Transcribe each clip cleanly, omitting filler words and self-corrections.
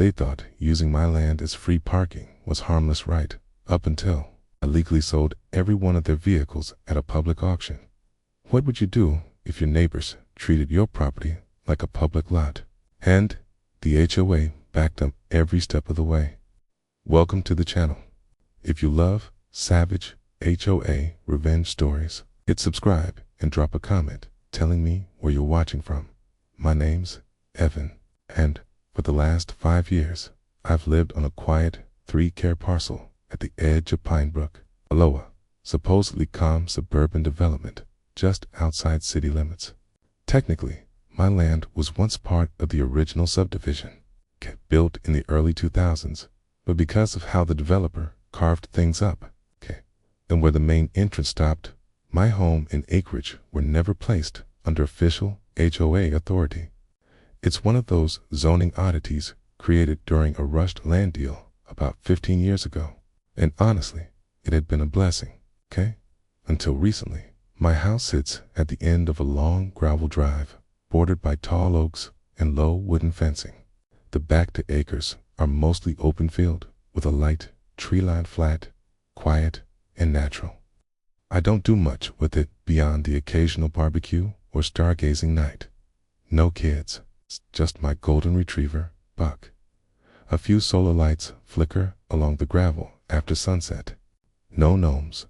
They thought using my land as free parking was harmless right up until I legally sold every one of their vehicles at a public auction. What would you do if your neighbors treated your property like a public lot? And the HOA backed up every step of the way. Welcome to the channel. If you love savage HOA revenge stories, hit subscribe and drop a comment telling me where you're watching from. My name's Evan, and for the last 5 years, I've lived on a quiet 3-acre parcel at the edge of Pinebrook, Iowa, supposedly calm suburban development just outside city limits. Technically, my land was once part of the original subdivision, built in the early 2000s, but because of how the developer carved things up, and where the main entrance stopped, my home and acreage were never placed under official HOA authority. It's one of those zoning oddities created during a rushed land deal about 15 years ago. And honestly, it had been a blessing, until recently. My house sits at the end of a long gravel drive, bordered by tall oaks and low wooden fencing. The back to acres are mostly open field, with a light, tree-lined flat, quiet and natural. I don't do much with it beyond the occasional barbecue or stargazing night. No kids, just my golden retriever, Buck. A few solar lights flicker along the gravel after sunset. No gnomes,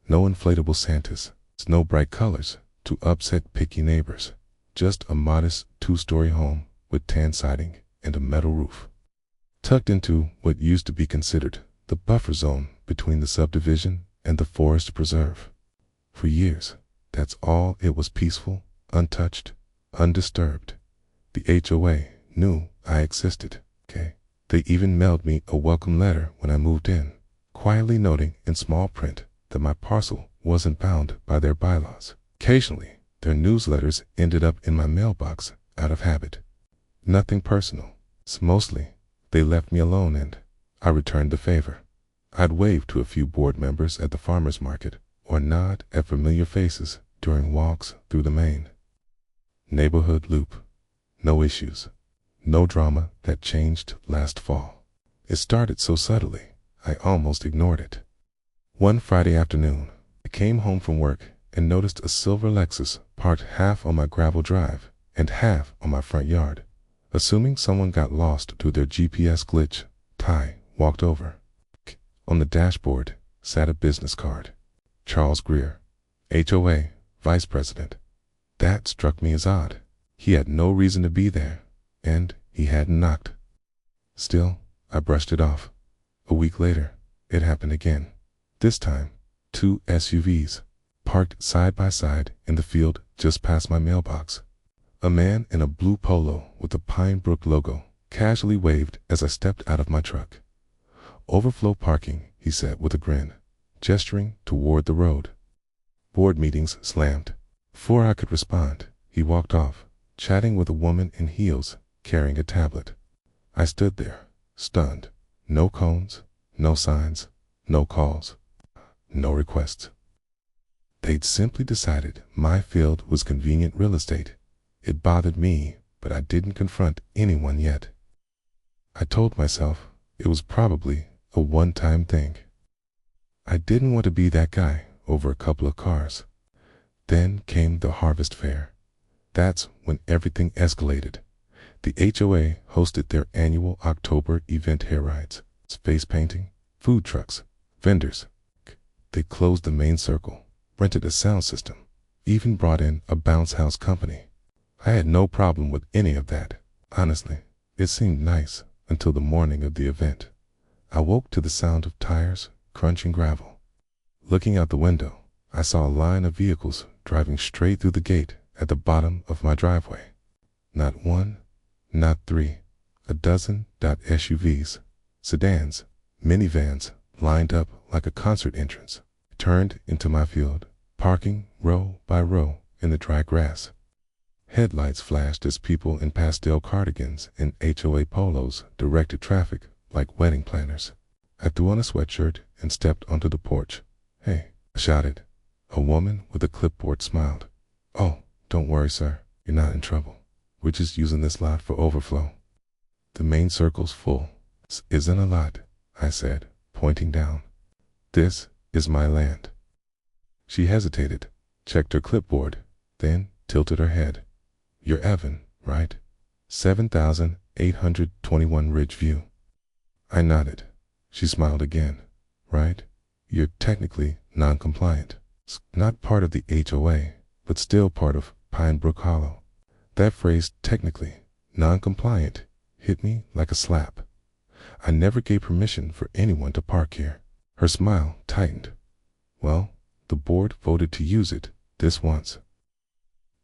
no inflatable Santas, no bright colors to upset picky neighbors. Just a modest 2-story home with tan siding and a metal roof. Tucked into what used to be considered the buffer zone between the subdivision and the forest preserve. For years, that's all it was: peaceful, untouched, undisturbed. The HOA knew I existed, They even mailed me a welcome letter when I moved in, quietly noting in small print that my parcel wasn't bound by their bylaws. Occasionally, their newsletters ended up in my mailbox out of habit. Nothing personal. Mostly, they left me alone and I returned the favor. I'd wave to a few board members at the farmer's market or nod at familiar faces during walks through the main neighborhood loop. No issues. No drama that changed last fall. It started so subtly, I almost ignored it. One Friday afternoon, I came home from work and noticed a silver Lexus parked half on my gravel drive and half on my front yard. Assuming someone got lost through their GPS glitch, Ty walked over. On the dashboard sat a business card. Charles Greer, HOA Vice President. That struck me as odd. He had no reason to be there, and he hadn't knocked. Still, I brushed it off. A week later, it happened again. This time, 2 SUVs, parked side by side in the field just past my mailbox. A man in a blue polo with the Pinebrook logo casually waved as I stepped out of my truck. "Overflow parking," he said with a grin, gesturing toward the road. Board meetings slammed. Before I could respond, he walked off, chatting with a woman in heels carrying a tablet. I stood there, stunned. No cones, no signs, no calls, no requests. They'd simply decided my field was convenient real estate. It bothered me, but I didn't confront anyone yet. I told myself it was probably a one-time thing. I didn't want to be that guy over a couple of cars. Then came the harvest fair. That's when everything escalated. The HOA hosted their annual October event hair rides, face painting, food trucks, vendors. They closed the main circle, rented a sound system, even brought in a bounce house company. I had no problem with any of that. Honestly, it seemed nice until the morning of the event. I woke to the sound of tires crunching gravel. Looking out the window, I saw a line of vehicles driving straight through the gate at the bottom of my driveway. Not one, not 3, a dozen SUVs, sedans, minivans lined up like a concert entrance, turned into my field, parking row by row in the dry grass. Headlights flashed as people in pastel cardigans and HOA polos directed traffic like wedding planners. I threw on a sweatshirt and stepped onto the porch. "Hey," I shouted. A woman with a clipboard smiled. "Oh, don't worry, sir. You're not in trouble. We're just using this lot for overflow." The main circle's full. This isn't a lot, I said, pointing down. This is my land. She hesitated, checked her clipboard, then tilted her head. You're Evan, right? 7,821 Ridge View. I nodded. She smiled again. Right? You're technically non-compliant. Not part of the HOA, but still part of Pine Brook Hollow. That phrase, technically non-compliant, hit me like a slap. I never gave permission for anyone to park here. Her smile tightened. Well, the board voted to use it this once.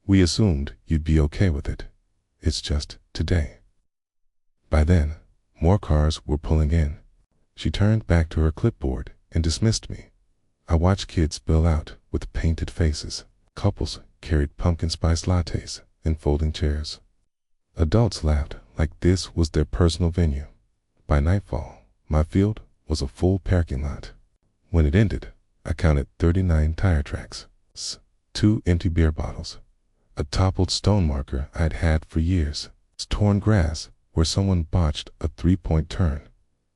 We assumed you'd be okay with it. It's just today. By then, more cars were pulling in. She turned back to her clipboard and dismissed me. I watched kids spill out with painted faces. Couples carried pumpkin spice lattes and folding chairs. Adults laughed like this was their personal venue. By nightfall, my field was a full parking lot. When it ended, I counted 39 tire tracks, 2 empty beer bottles, a toppled stone marker I'd had for years, torn grass where someone botched a 3-point turn.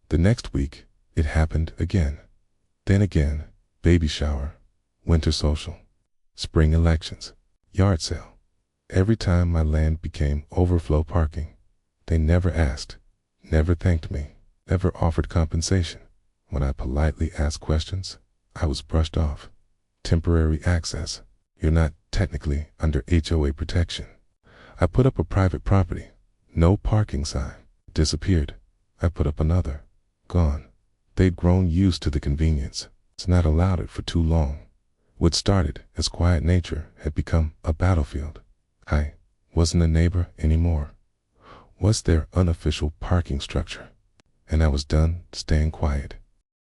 The next week, it happened again. Then again, baby shower, winter social, spring elections, yard sale. Every time my land became overflow parking, they never asked, never thanked me, never offered compensation. When I politely asked questions, I was brushed off. Temporary access. You're not technically under HOA protection. I put up a private property. No parking sign. Disappeared. I put up another. Gone. They'd grown used to the convenience. It's not allowed it for too long. What started as quiet nature had become a battlefield. I wasn't a neighbor anymore. Was their unofficial parking structure. And I was done staying quiet.